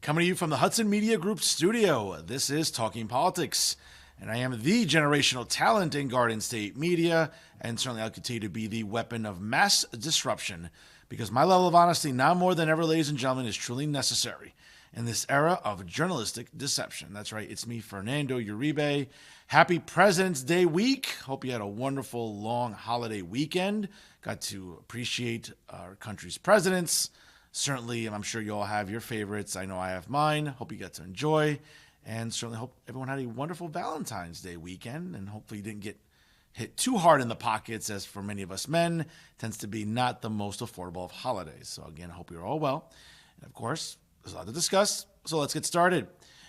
Coming to you from the Hudson Media Group studio, this is Talking Politics, and I am the generational talent in Garden State media, and certainly I'll continue to be the weapon of mass disruption, because my level of honesty, now more than ever, ladies and gentlemen, is truly necessary in this era of journalistic deception. That's right, it's me, Fernando Uribe. Happy President's Day week. Hope you had a wonderful, long holiday weekend. Got to appreciate our country's presidents. Certainly, and I'm sure you all have your favorites. I know I have mine. Hope you got to enjoy. And certainly hope everyone had a wonderful Valentine's Day weekend. And hopefully you didn't get hit too hard in the pockets, as for many of us men, tends to be not the most affordable of holidays. So again, I hope you're all well. And of course, there's a lot to discuss. So let's get started.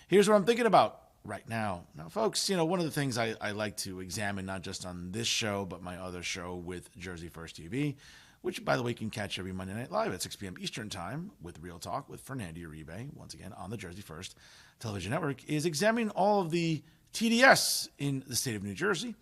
Here's what I'm thinking about right now. Now, folks, one of the things I like to examine, not just on this show, but my other show with Jersey First TV, which, by the way, you can catch every Monday Night Live at 6 p.m. Eastern Time with Real Talk with Fernando Uribe, once again on the Jersey First Television Network, is examining all of the TDS in the state of New Jersey,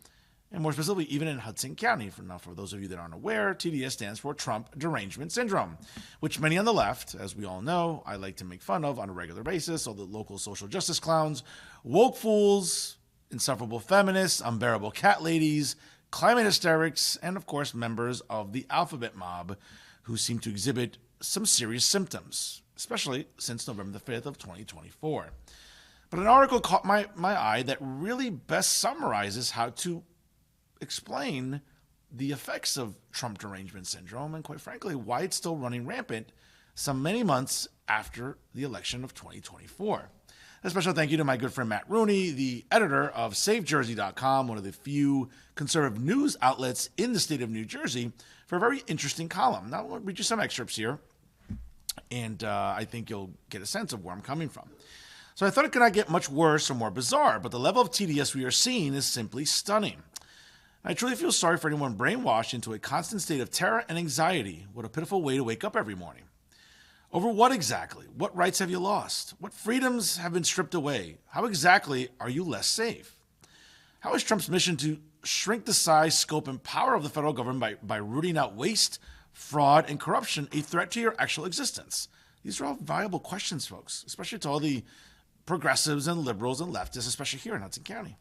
and more specifically, even in Hudson County. For those of you that aren't aware, TDS stands for Trump Derangement Syndrome, which many on the left, as we all know, I like to make fun of on a regular basis. All the local social justice clowns, woke fools, insufferable feminists, unbearable cat ladies, climate hysterics, and of course members of the alphabet mob who seem to exhibit some serious symptoms, especially since November the 5th of 2024. But an article caught my eye that really best summarizes how to explain the effects of Trump derangement syndrome and, quite frankly, why it's still running rampant some many months after the election of 2024. A special thank you to my good friend Matt Rooney, the editor of SaveJersey.com, one of the few conservative news outlets in the state of New Jersey, for a very interesting column. Now, I'll read you some excerpts here, and I think you'll get a sense of where I'm coming from. So I thought it could not get much worse or more bizarre, but the level of TDS we are seeing is simply stunning. I truly feel sorry for anyone brainwashed into a constant state of terror and anxiety. What a pitiful way to wake up every morning. Over what exactly? What rights have you lost? What freedoms have been stripped away? How exactly are you less safe? How is Trump's mission to shrink the size, scope, and power of the federal government by rooting out waste, fraud, and corruption a threat to your actual existence? These are all viable questions, folks, especially to all the progressives and liberals and leftists, especially here in Hudson County.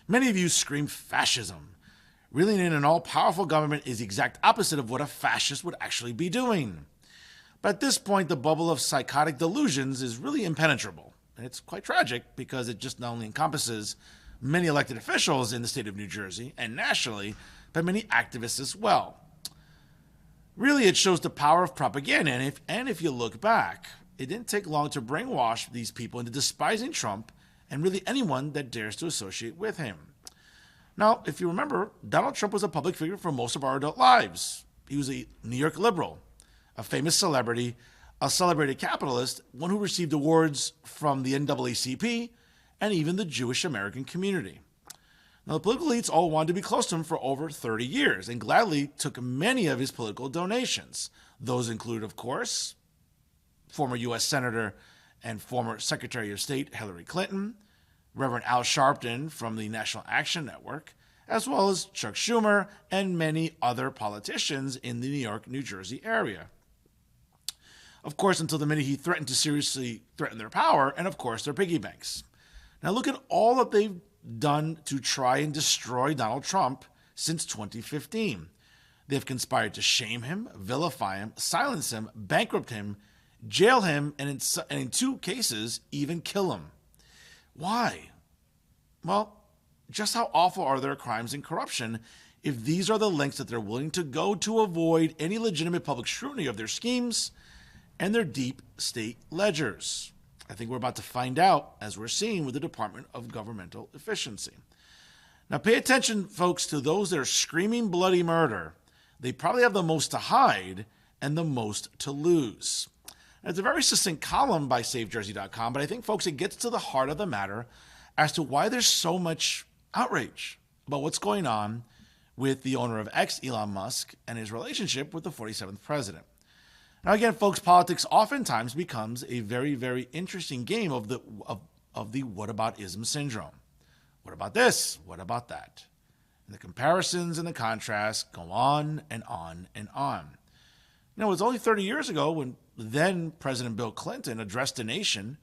Many of you scream fascism. Reeling in an all-powerful government is the exact opposite of what a fascist would actually be doing. But at this point, the bubble of psychotic delusions is really impenetrable. And it's quite tragic because it just not only encompasses many elected officials in the state of New Jersey and nationally, but many activists as well. Really, it shows the power of propaganda. And if you look back, it didn't take long to brainwash these people into despising Trump and really anyone that dares to associate with him. Now, if you remember, Donald Trump was a public figure for most of our adult lives. He was a New York liberal, a famous celebrity, a celebrated capitalist, one who received awards from the NAACP and even the Jewish American community. Now, the political elites all wanted to be close to him for over 30 years and gladly took many of his political donations. Those include, of course, former U.S. Senator and former Secretary of State Hillary Clinton, Reverend Al Sharpton from the National Action Network, as well as Chuck Schumer and many other politicians in the New York, New Jersey area. Of course, until the minute he threatened to seriously threaten their power and, of course, their piggy banks. Now look at all that they've done to try and destroy Donald Trump since 2015. They've conspired to shame him, vilify him, silence him, bankrupt him, jail him, and in two cases, even kill him. Why? Well, just how awful are their crimes and corruption if these are the lengths that they're willing to go to avoid any legitimate public scrutiny of their schemes and their deep state ledgers? I think we're about to find out, as we're seeing with the Department of Governmental Efficiency. Now, pay attention, folks, to those that are screaming bloody murder. They probably have the most to hide and the most to lose. Now, it's a very succinct column by SaveJersey.com, but I think, folks, it gets to the heart of the matter as to why there's so much outrage about what's going on with the owner of X, Elon Musk, and his relationship with the 47th president. Now, again, folks, politics oftentimes becomes a very, very interesting game of the whataboutism syndrome. What about this? What about that? And the comparisons and the contrasts go on and on and on. It was only 30 years ago when then President Bill Clinton addressed the nation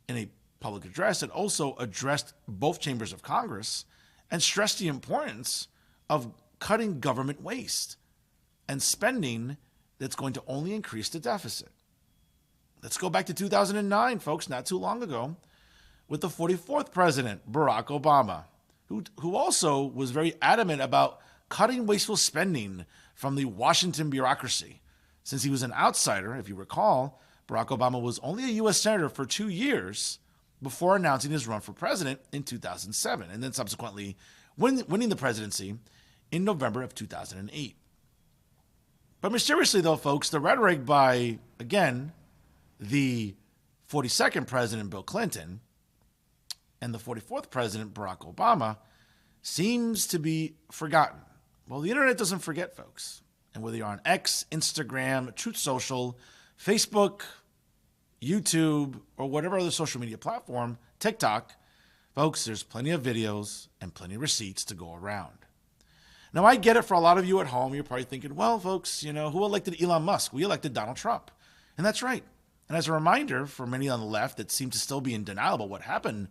in a public address that also addressed both chambers of Congress and stressed the importance of cutting government waste and spending that's going to only increase the deficit. Let's go back to 2009, folks, not too long ago, with the 44th president, Barack Obama, who also was very adamant about cutting wasteful spending from the Washington bureaucracy. Since he was an outsider, if you recall, Barack Obama was only a U.S. senator for 2 years before announcing his run for president in 2007, and then subsequently winning the presidency in November of 2008. But mysteriously, though, folks, the rhetoric by, again, the 42nd president, Bill Clinton, and the 44th president, Barack Obama, seems to be forgotten. Well, the internet doesn't forget, folks. And whether you're on X, Instagram, Truth Social, Facebook, YouTube, or whatever other social media platform, TikTok, folks, there's plenty of videos and plenty of receipts to go around. Now, I get it for a lot of you at home. You're probably thinking, well, folks, who elected Elon Musk? We elected Donald Trump. And that's right. And as a reminder for many on the left that seem to still be in denial about what happened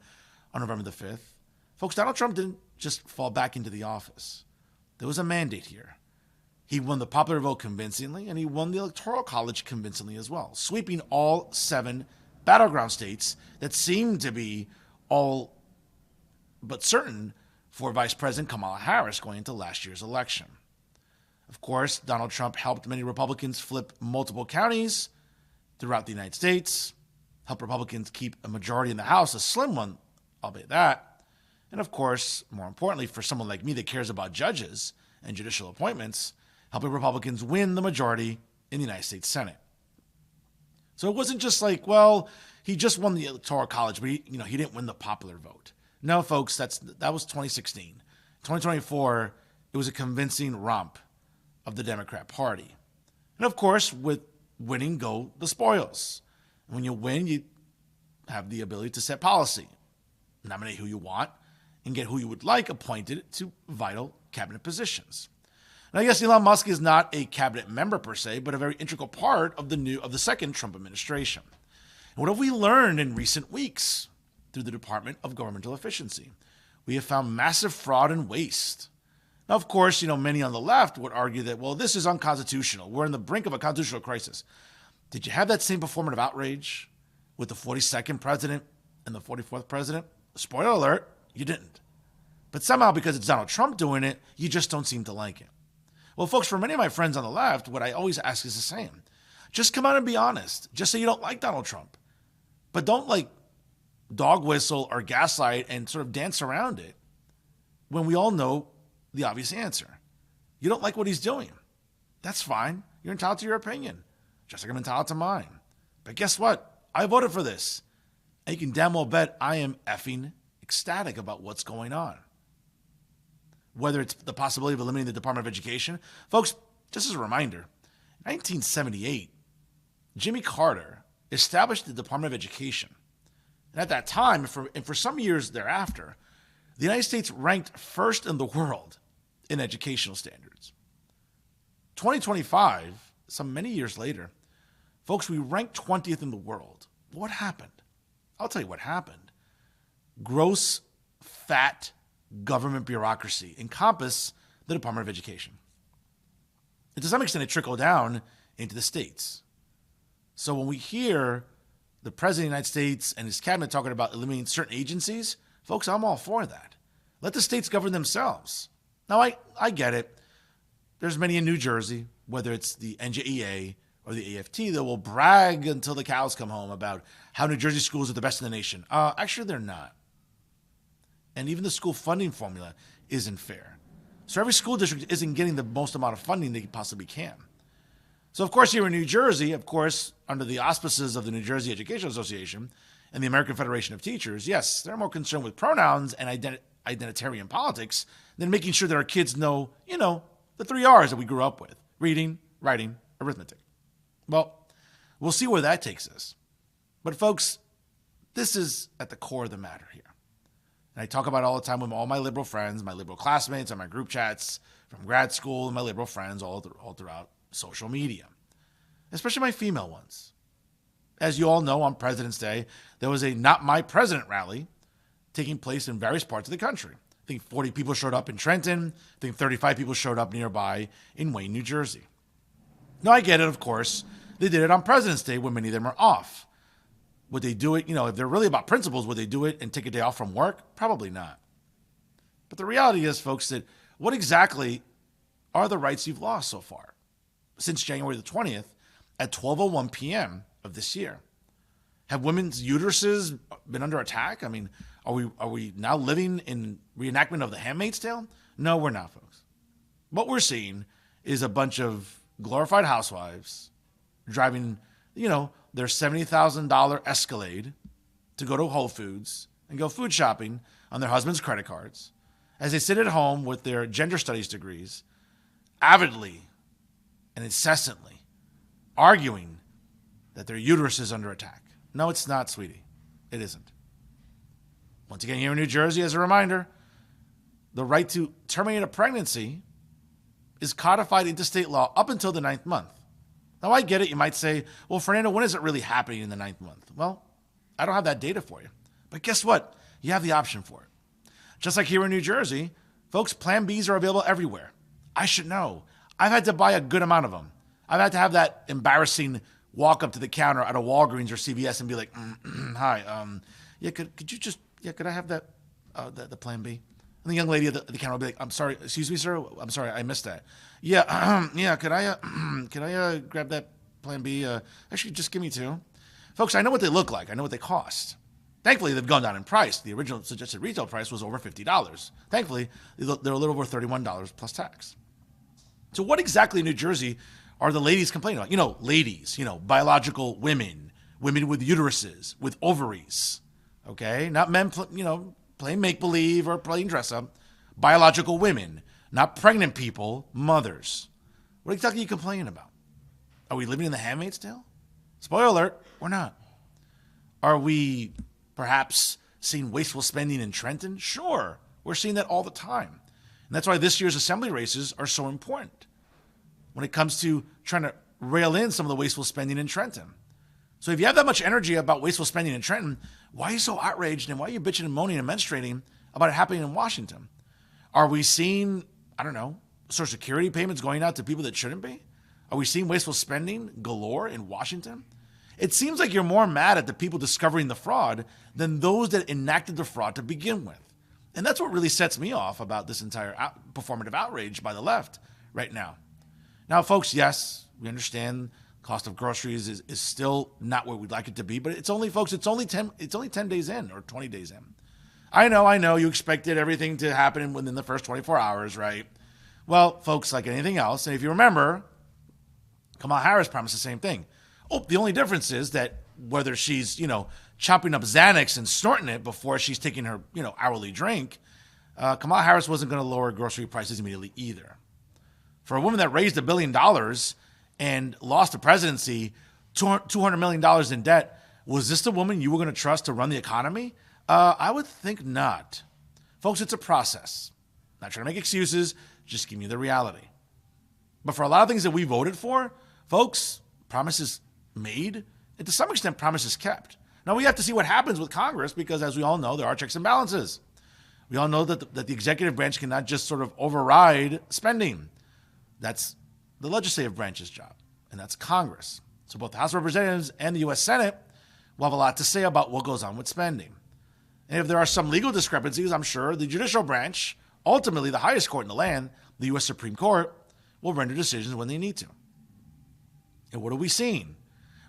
on November the 5th, folks, Donald Trump didn't just fall back into the office. There was a mandate here. He won the popular vote convincingly, and he won the Electoral College convincingly as well, sweeping all 7 battleground states that seemed to be all but certain for Vice President Kamala Harris going into last year's election. Of course, Donald Trump helped many Republicans flip multiple counties throughout the United States, helped Republicans keep a majority in the House, a slim one, albeit that. And of course, more importantly, for someone like me that cares about judges and judicial appointments, helping Republicans win the majority in the United States Senate. So it wasn't just like, well, he just won the Electoral College, but he didn't win the popular vote. No, folks, that was 2016. 2024, it was a convincing romp of the Democrat Party. And of course, with winning go the spoils. And when you win, you have the ability to set policy, nominate who you want, and get who you would like appointed to vital cabinet positions. And I guess Elon Musk is not a cabinet member per se, but a very integral part of the second Trump administration. And what have we learned in recent weeks through the Department of Governmental Efficiency? We have found massive fraud and waste. Now, of course, many on the left would argue that, well, this is unconstitutional. We're on the brink of a constitutional crisis. Did you have that same performative outrage with the 42nd president and the 44th president? Spoiler alert, you didn't. But somehow, because it's Donald Trump doing it, you just don't seem to like it. Well, folks, for many of my friends on the left, what I always ask is the same. Just come out and be honest. Just say you don't like Donald Trump. But don't dog whistle or gaslight and sort of dance around it when we all know the obvious answer. You don't like what he's doing. That's fine. You're entitled to your opinion, just like I'm entitled to mine. But guess what? I voted for this. And you can damn well bet I am effing ecstatic about what's going on. Whether it's the possibility of eliminating the Department of Education. Folks, just as a reminder, in 1978, Jimmy Carter established the Department of Education. And at that time, and for some years thereafter, the United States ranked first in the world in educational standards. 2025, some many years later, folks, we ranked 20th in the world. What happened? I'll tell you what happened. Gross, fat government bureaucracy encompass the Department of Education. And to some extent, it trickled down into the states. So when we hear the President of the United States and his cabinet talking about eliminating certain agencies, folks, I'm all for that. Let the states govern themselves. Now, I get it. There's many in New Jersey, whether it's the NJEA or the AFT, that will brag until the cows come home about how New Jersey schools are the best in the nation. Actually, they're not. And even the school funding formula isn't fair. So every school district isn't getting the most amount of funding they possibly can. So, of course, here in New Jersey, of course, under the auspices of the New Jersey Education Association and the American Federation of Teachers, yes, they're more concerned with pronouns and identitarian politics than making sure that our kids know, the 3 R's that we grew up with: reading, writing, arithmetic. Well, we'll see where that takes us. But, folks, this is at the core of the matter here. And I talk about it all the time with all my liberal friends, my liberal classmates, and my group chats from grad school, and my liberal friends all throughout social media. especially my female ones. As you all know, on President's Day, there was a Not My President rally taking place in various parts of the country. I think 40 people showed up in Trenton. I think 35 people showed up nearby in Wayne, New Jersey. Now, I get it, of course. They did it on President's Day when many of them are off. Would they do it, if they're really about principles, would they do it and take a day off from work? Probably not. But the reality is, folks, that what exactly are the rights you've lost so far since January the 20th at 12:01 p.m. of this year? Have women's uteruses been under attack? I mean, are we now living in reenactment of The Handmaid's Tale? No, we're not, folks. What we're seeing is a bunch of glorified housewives driving, their $70,000 Escalade to go to Whole Foods and go food shopping on their husband's credit cards as they sit at home with their gender studies degrees, avidly and incessantly arguing that their uterus is under attack. No, it's not, sweetie. It isn't. Once again, here in New Jersey, as a reminder, the right to terminate a pregnancy is codified into state law up until the 9th month. Now, I get it. You might say, well, Fernando, when is it really happening in the 9th month? Well, I don't have that data for you. But guess what? You have the option for it. Just like here in New Jersey, folks, Plan Bs are available everywhere. I should know. I've had to buy a good amount of them. I've had to have that embarrassing walk up to the counter at a Walgreens or CVS and be like, hi, could I have that, the Plan B? And the young lady at the counter will be like, I'm sorry, excuse me, sir. I'm sorry, I missed that. Could I grab that Plan B? Actually, just give me 2. Folks, I know what they look like. I know what they cost. Thankfully, they've gone down in price. The original suggested retail price was over $50. Thankfully, they're a little over $31 plus tax. So what exactly in New Jersey are the ladies complaining about? Ladies, biological women with uteruses, with ovaries, okay? Not men, playing make-believe or playing dress-up. Biological women, not pregnant people, mothers. What exactly are you complaining about? Are we living in The Handmaid's Tale? Spoiler alert, we're not. Are we perhaps seeing wasteful spending in Trenton? Sure, we're seeing that all the time. And that's why this year's assembly races are so important when it comes to trying to rail in some of the wasteful spending in Trenton. So if you have that much energy about wasteful spending in Trenton, why are you so outraged and why are you bitching and moaning and menstruating about it happening in Washington? Are we seeing, Social Security payments going out to people that shouldn't be? Are we seeing wasteful spending galore in Washington? It seems like you're more mad at the people discovering the fraud than those that enacted the fraud to begin with. And that's what really sets me off about this entire performative outrage by the left right now. Now, folks, yes, we understand cost of groceries is still not where we'd like it to be, but it's only 10 days in or 20 days in. I know you expected everything to happen within the first 24 hours, right? Well, folks, like anything else, and if you remember, Kamala Harris promised the same thing. Oh, the only difference is that whether she's, chopping up Xanax and snorting it before she's taking her, hourly drink, Kamala Harris wasn't going to lower grocery prices immediately either. For a woman that raised $1 billion and lost the presidency, $200 million in debt, was this the woman you were going to trust to run the economy? I would think not. Folks, it's a process. Not trying to make excuses, just giving you the reality. But for a lot of things that we voted for, folks, promises made, and to some extent, promises kept. Now, we have to see what happens with Congress because, as we all know, there are checks and balances. We all know that the executive branch cannot just sort of override spending. That's the legislative branch's job, and that's Congress. So both the House of Representatives and the U.S. Senate will have a lot to say about what goes on with spending. And if there are some legal discrepancies, I'm sure the judicial branch, ultimately the highest court in the land, the U.S. Supreme Court, will render decisions when they need to. And what are we seeing?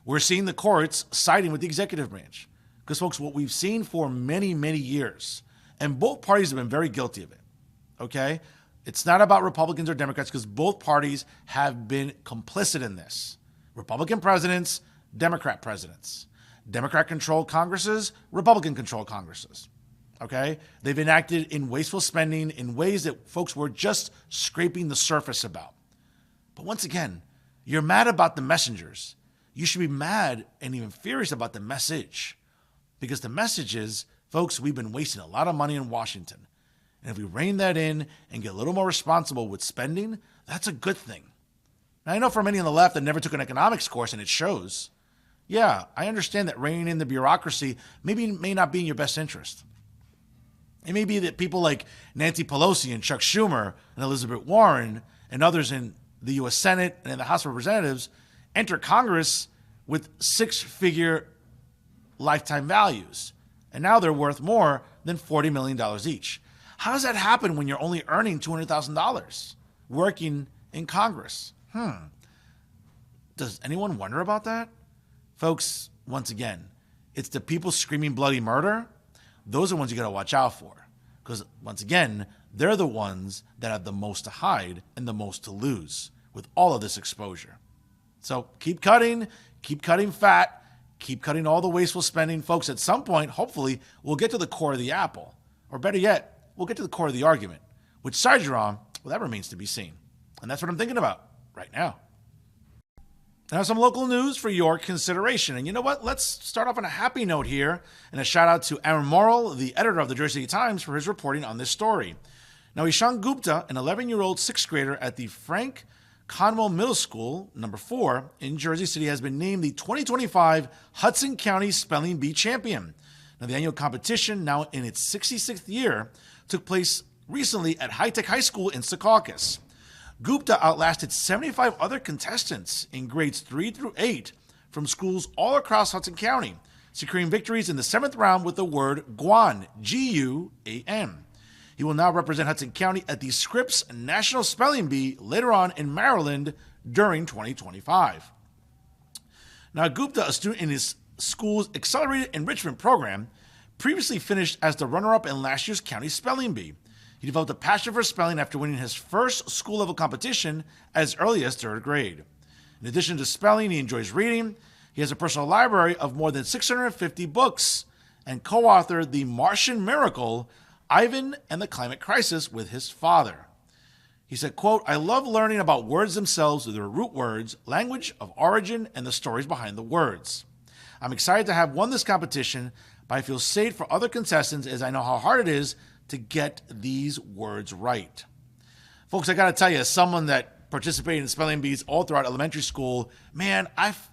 We're seeing the courts siding with the executive branch. Because, folks, what we've seen for many, many years, and both parties have been very guilty of it, okay? It's not about Republicans or Democrats because both parties have been complicit in this. Republican presidents, Democrat presidents. Democrat-controlled Congresses, Republican-controlled Congresses, okay? They've enacted in wasteful spending in ways that folks were just scraping the surface about. But once again, you're mad about the messengers. You should be mad and even furious about the message because the message is, folks, we've been wasting a lot of money in Washington. And if we rein that in and get a little more responsible with spending, that's a good thing. Now, I know for many on the left that never took an economics course, and it shows. Yeah, I understand that reining in the bureaucracy may not be in your best interest. It may be that people like Nancy Pelosi and Chuck Schumer and Elizabeth Warren and others in the U.S. Senate and in the House of Representatives enter Congress with six-figure lifetime values, and now they're worth more than $40 million each. How does that happen when you're only earning $200,000 working in Congress? Does anyone wonder about that? Folks, once again, it's the people screaming bloody murder. Those are the ones you got to watch out for. Because, once again, they're the ones that have the most to hide and the most to lose with all of this exposure. So keep cutting fat, keep cutting all the wasteful spending. Folks, at some point, hopefully, we'll get to the core of the apple. Or better yet, we'll get to the core of the argument. Which side you're on, well, that remains to be seen. And that's what I'm thinking about right now. Now, some local news for your consideration. And you know what? Let's start off on a happy note here. And a shout out to Aaron Morrill, the editor of the Jersey City Times, for his reporting on this story. Now, Ishan Gupta, an 11-year-old sixth grader at the Frank Conwell Middle School, number 4, in Jersey City, has been named the 2025 Hudson County Spelling Bee champion. Now, the annual competition, now in its 66th year, took place recently at High Tech High School in Secaucus. Gupta outlasted 75 other contestants in grades 3 through 8 from schools all across Hudson County, securing victories in the 7th round with the word Guan, G-U-A-N. He will now represent Hudson County at the Scripps National Spelling Bee later on in Maryland during 2025. Now, Gupta, a student in his school's Accelerated Enrichment Program, previously finished as the runner-up in last year's county spelling bee. He developed a passion for spelling after winning his first school-level competition as early as 3rd grade. In addition to spelling, he enjoys reading. He has a personal library of more than 650 books and co-authored The Martian Miracle, Ivan and the Climate Crisis with his father. He said, quote, "I love learning about words themselves, their root words, language of origin, and the stories behind the words. I'm excited to have won this competition, but I feel safe for other contestants as I know how hard it is to get these words right." Folks, I got to tell you, as someone that participated in spelling bees all throughout elementary school, man, I've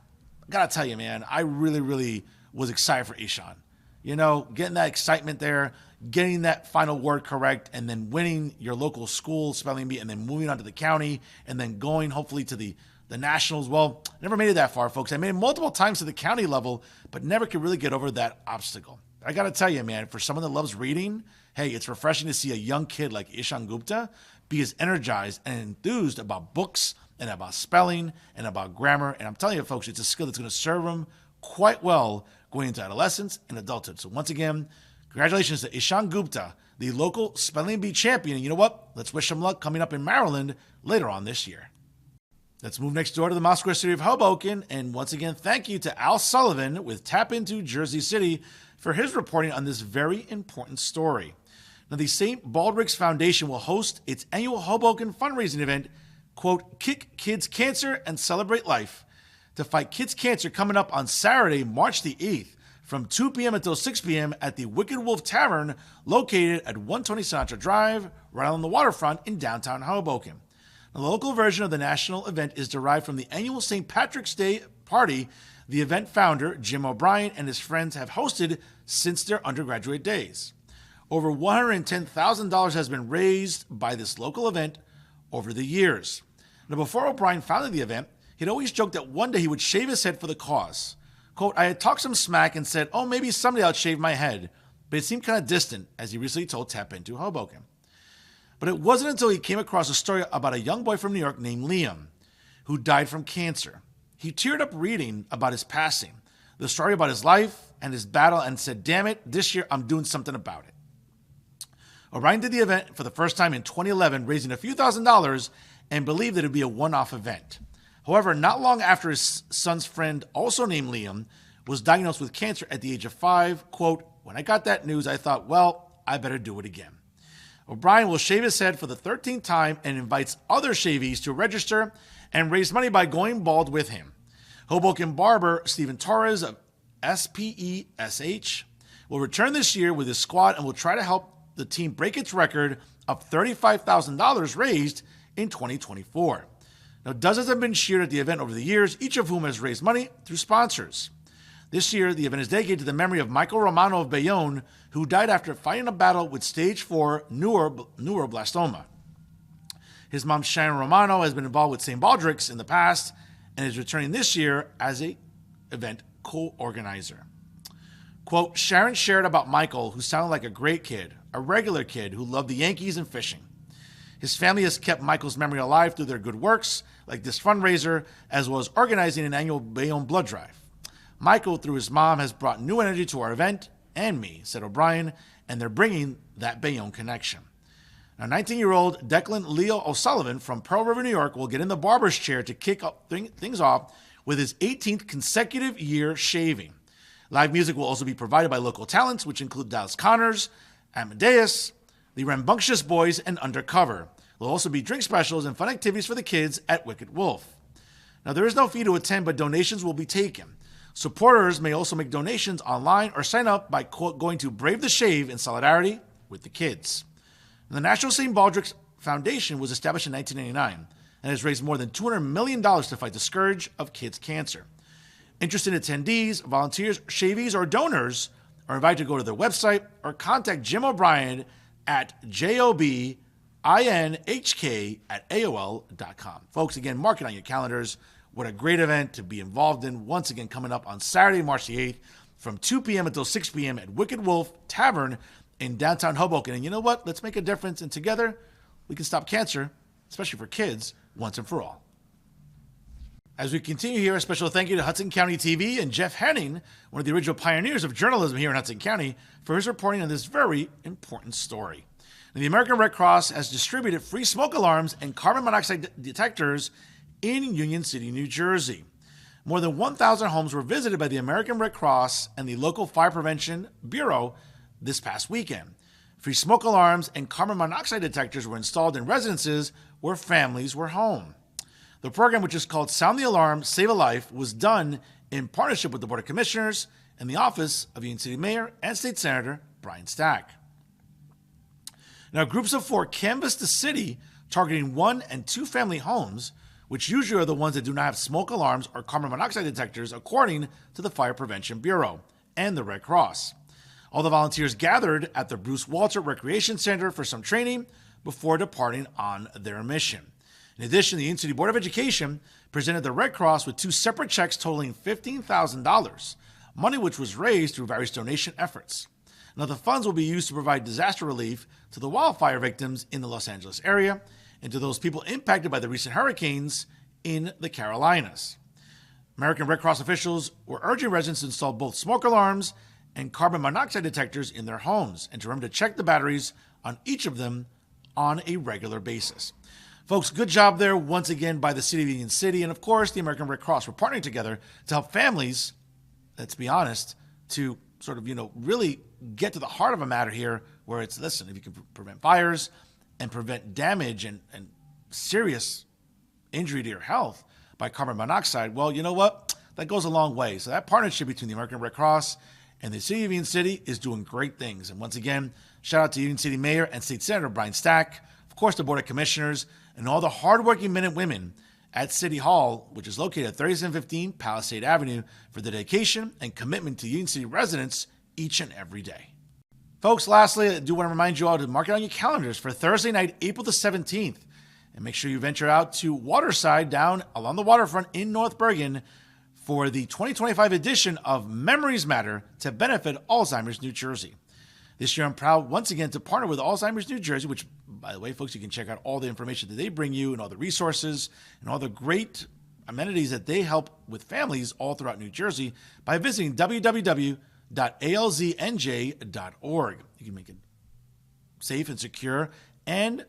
got to tell you, man, I really, really was excited for Ishan. You know, getting that excitement there, getting that final word correct, and then winning your local school spelling bee, and then moving on to the county, and then going hopefully to the nationals. Well, I never made it that far, folks. I made it multiple times to the county level, but never could really get over that obstacle. I got to tell you, man, for someone that loves reading, hey, it's refreshing to see a young kid like Ishan Gupta be as energized and enthused about books and about spelling and about grammar. And I'm telling you, folks, it's a skill that's going to serve him quite well going into adolescence and adulthood. So once again, congratulations to Ishan Gupta, the local spelling bee champion. And you know what? Let's wish him luck coming up in Maryland later on this year. Let's move next door to the Moscow city of Hoboken. And once again, thank you to Al Sullivan with Tap Into Jersey City for his reporting on this very important story. Now, the St. Baldrick's Foundation will host its annual Hoboken fundraising event, quote, Kick Kids Cancer and Celebrate Life, to fight kids' cancer coming up on Saturday, March the 8th, from 2 p.m. until 6 p.m. at the Wicked Wolf Tavern, located at 120 Sinatra Drive, right on the waterfront in downtown Hoboken. Now, the local version of the national event is derived from the annual St. Patrick's Day party the event founder, Jim O'Brien, and his friends have hosted since their undergraduate days. Over $110,000 has been raised by this local event over the years. Now, before O'Brien founded the event, he'd always joked that one day he would shave his head for the cause. Quote, "I had talked some smack and said, oh, maybe someday I'll shave my head, but it seemed kind of distant," as he recently told Tap Into Hoboken. But it wasn't until he came across a story about a young boy from New York named Liam, who died from cancer. He teared up reading about his passing, the story about his life and his battle, and said, damn it, this year I'm doing something about it. O'Brien did the event for the first time in 2011, raising a few $1,000s, and believed that it would be a one-off event. However, not long after his son's friend, also named Liam, was diagnosed with cancer at the age of 5, quote, "When I got that news, I thought, well, I better do it again." O'Brien will shave his head for the 13th time and invites other shavies to register and raise money by going bald with him. Hoboken barber Stephen Torres of SPESH will return this year with his squad and will try to help the team break its record of $35,000 raised in 2024. Now, dozens have been cheered at the event over the years, each of whom has raised money through sponsors. This year, the event is dedicated to the memory of Michael Romano of Bayonne, who died after fighting a battle with stage 4 neuroblastoma. His mom, Sharon Romano, has been involved with St. Baldrick's in the past and is returning this year as an event co-organizer. Quote, Sharon shared about Michael, who sounded like a great kid, a regular kid who loved the Yankees and fishing. His family has kept Michael's memory alive through their good works, like this fundraiser, as well as organizing an annual Bayonne blood drive. Michael, through his mom, has brought new energy to our event and me, said O'Brien, and they're bringing that Bayonne connection. Now, 19-year-old Declan Leo O'Sullivan from Pearl River, New York, will get in the barber's chair to kick things off with his 18th consecutive year shaving. Live music will also be provided by local talents, which include Dallas Connors, Amadeus, the Rambunctious Boys, and Undercover. There'll also be drink specials and fun activities for the kids at Wicked Wolf. Now, there is no fee to attend, but donations will be taken. Supporters may also make donations online or sign up by going to Brave the Shave in solidarity with the kids. The National St. Baldrick's Foundation was established in 1999 and has raised more than $200 million to fight the scourge of kids' cancer. Interested attendees, volunteers, shavies, or donors are invited to go to their website or contact Jim O'Brien at jobinhk@aol.com. Folks, again, mark it on your calendars. What a great event to be involved in. Once again, coming up on Saturday, March the 8th from 2 p.m. until 6 p.m. at Wicked Wolf Tavern in downtown Hoboken. And you know what? Let's make a difference. And together, we can stop cancer, especially for kids, once and for all. As we continue here, a special thank you to Hudson County TV and Jeff Henning, one of the original pioneers of journalism here in Hudson County, for his reporting on this very important story. And the American Red Cross has distributed free smoke alarms and carbon monoxide detectors in Union City, New Jersey. More than 1,000 homes were visited by the American Red Cross and the local Fire Prevention Bureau this past weekend. Free smoke alarms and carbon monoxide detectors were installed in residences where families were home. The program, which is called Sound the Alarm, Save a Life, was done in partnership with the Board of Commissioners and the Office of Union City Mayor and State Senator Brian Stack. Now, groups of 4 canvassed the city targeting 1- and 2-family homes, which usually are the ones that do not have smoke alarms or carbon monoxide detectors, according to the Fire Prevention Bureau and the Red Cross. All the volunteers gathered at the Bruce Walter Recreation Center for some training before departing on their mission. In addition, the Union City Board of Education presented the Red Cross with 2 separate checks totaling $15,000, money which was raised through various donation efforts. Now, the funds will be used to provide disaster relief to the wildfire victims in the Los Angeles area and to those people impacted by the recent hurricanes in the Carolinas. American Red Cross officials were urging residents to install both smoke alarms and carbon monoxide detectors in their homes and to remember to check the batteries on each of them on a regular basis. Folks, good job there once again by the City of Union City and, of course, the American Red Cross. We're partnering together to help families, let's be honest, to sort of, really get to the heart of a matter here where it's, listen, if you can prevent fires and prevent damage and serious injury to your health by carbon monoxide, well, you know what? That goes a long way. So that partnership between the American Red Cross and the City of Union City is doing great things. And once again, shout out to Union City Mayor and State Senator Brian Stack, of course, the Board of Commissioners, and all the hardworking men and women at City Hall, which is located at 3715 Palisade Avenue, for the dedication and commitment to Union City residents each and every day. Folks, lastly, I do want to remind you all to mark it on your calendars for Thursday night, April the 17th. And make sure you venture out to Waterside down along the waterfront in North Bergen for the 2025 edition of Memories Matter to benefit Alzheimer's New Jersey. This year, I'm proud once again to partner with Alzheimer's New Jersey, which, by the way, folks, you can check out all the information that they bring you and all the resources and all the great amenities that they help with families all throughout New Jersey by visiting www.alznj.org. You can make it safe and secure and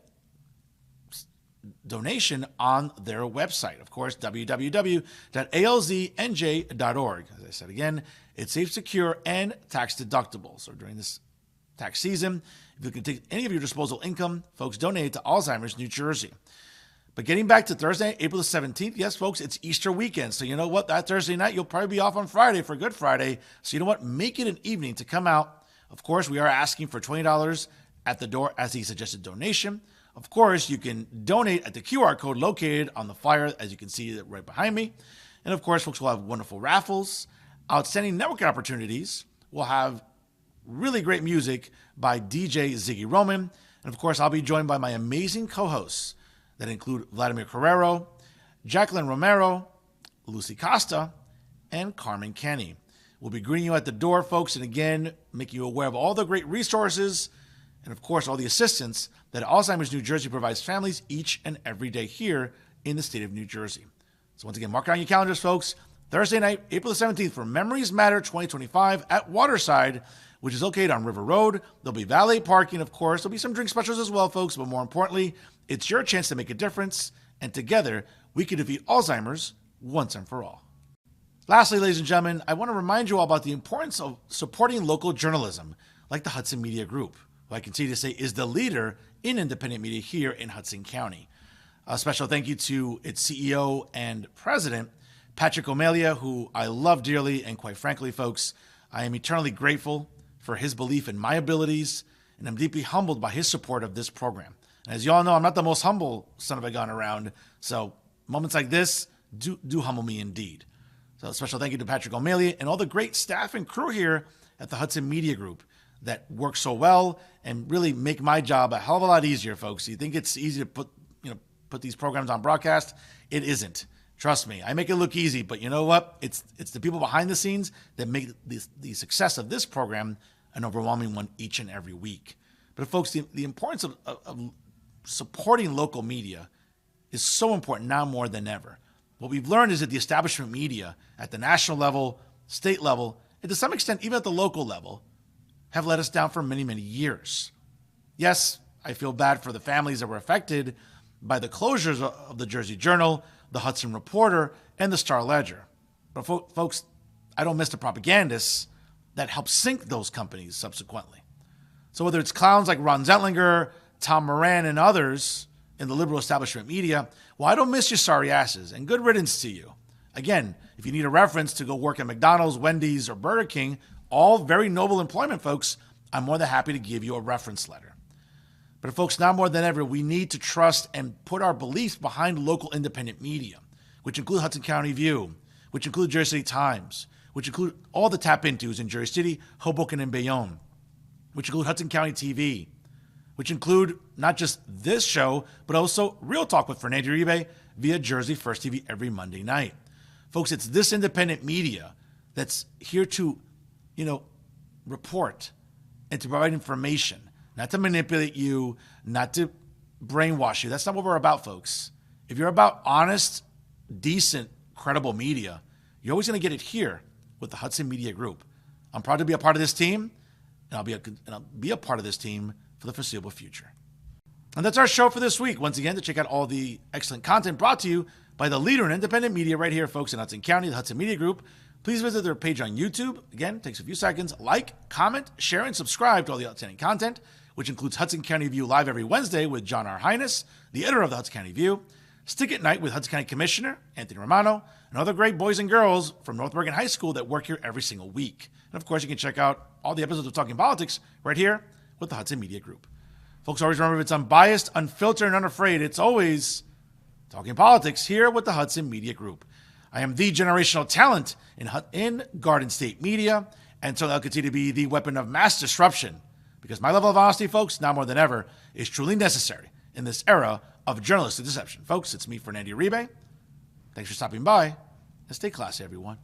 donation on their website. Of course, www.alznj.org. As I said again, it's safe, secure, and tax deductible. So during this tax season, if you can take any of your disposable income, folks, donate it to Alzheimer's New Jersey. But getting back to Thursday, April the 17th, yes, folks, it's Easter weekend. So you know what? That Thursday night, you'll probably be off on Friday for Good Friday. So you know what? Make it an evening to come out. Of course, we are asking for $20 at the door as the suggested donation. Of course, you can donate at the QR code located on the flyer, as you can see right behind me. And of course, folks will have wonderful raffles, outstanding networking opportunities. We'll have really great music by DJ Ziggy Roman. And of course, I'll be joined by my amazing co-hosts that include Vladimir Carrero, Jacqueline Romero, Lucy Costa, and Carmen Kenny. We'll be greeting you at the door, folks, and again, make you aware of all the great resources and, of course, all the assistance that Alzheimer's New Jersey provides families each and every day here in the state of New Jersey. So once again, mark it on your calendars, folks. Thursday night, April the 17th, for Memories Matter 2025 at Waterside, which is located on River Road. There'll be valet parking, of course. There'll be some drink specials as well, folks, but more importantly, it's your chance to make a difference, and together, we can defeat Alzheimer's once and for all. Lastly, ladies and gentlemen, I want to remind you all about the importance of supporting local journalism, like the Hudson Media Group, who I continue to say is the leader in independent media here in Hudson County. A special thank you to its CEO and president, Patrick O'Malley, who I love dearly, and quite frankly, folks, I am eternally grateful for his belief in my abilities, and I'm deeply humbled by his support of this program. And as you all know, I'm not the most humble son of a gun around, so moments like this do humble me indeed. So a special thank you to Patrick O'Malley and all the great staff and crew here at the Hudson Media Group that work so well and really make my job a hell of a lot easier, folks. You think it's easy to put these programs on broadcast? It isn't. Trust me. I make it look easy, but you know what? It's the people behind the scenes that make the success of this program an overwhelming one each and every week. But folks, the importance of supporting local media is so important now more than ever. What we've learned is that the establishment media at the national level, state level, and to some extent even at the local level, have let us down for many, many years. Yes, I feel bad for the families that were affected by the closures of the Jersey Journal, the Hudson Reporter, and the Star Ledger. But folks, I don't miss the propagandists that helped sink those companies subsequently. So whether it's clowns like Ron Zentlinger, Tom Moran, and others in the liberal establishment media, well, I don't miss your sorry asses, and good riddance to you. Again, if you need a reference to go work at McDonald's, Wendy's, or Burger King, all very noble employment, folks, I'm more than happy to give you a reference letter. But folks, now more than ever, we need to trust and put our beliefs behind local independent media, which include Hudson County View, which include Jersey City Times, which include all the tap-intos in Jersey City, Hoboken, and Bayonne, which include Hudson County TV, which include not just this show, but also Real Talk with Fernando Uribe via Jersey First TV every Monday night. Folks, it's this independent media that's here to, report and to provide information, not to manipulate you, not to brainwash you. That's not what we're about, folks. If you're about honest, decent, credible media, you're always going to get it here with the Hudson Media Group. I'm proud to be a part of this team, and I'll be a part of this team for the foreseeable future. And that's our show for this week. Once again, to check out all the excellent content brought to you by the leader in independent media right here, folks, in Hudson County, the Hudson Media Group, please visit their page on YouTube. Again, it takes a few seconds. Like, comment, share, and subscribe to all the outstanding content, which includes Hudson County View Live every Wednesday with John R. Highness, the editor of the Hudson County View, Stick at Night with Hudson County Commissioner Anthony Romano, and other great boys and girls from North Bergen High School that work here every single week. And of course, you can check out all the episodes of Talking Politics right here with the Hudson Media Group. Folks, always remember, if it's unbiased, unfiltered, and unafraid, it's always Talking Politics here with the Hudson Media Group. I am the generational talent in Garden State Media, and so I'll continue to be the weapon of mass disruption, because my level of honesty, folks, now more than ever, is truly necessary in this era of journalistic deception. Folks, it's me, Fernando Uribe. Thanks for stopping by, and stay classy, everyone.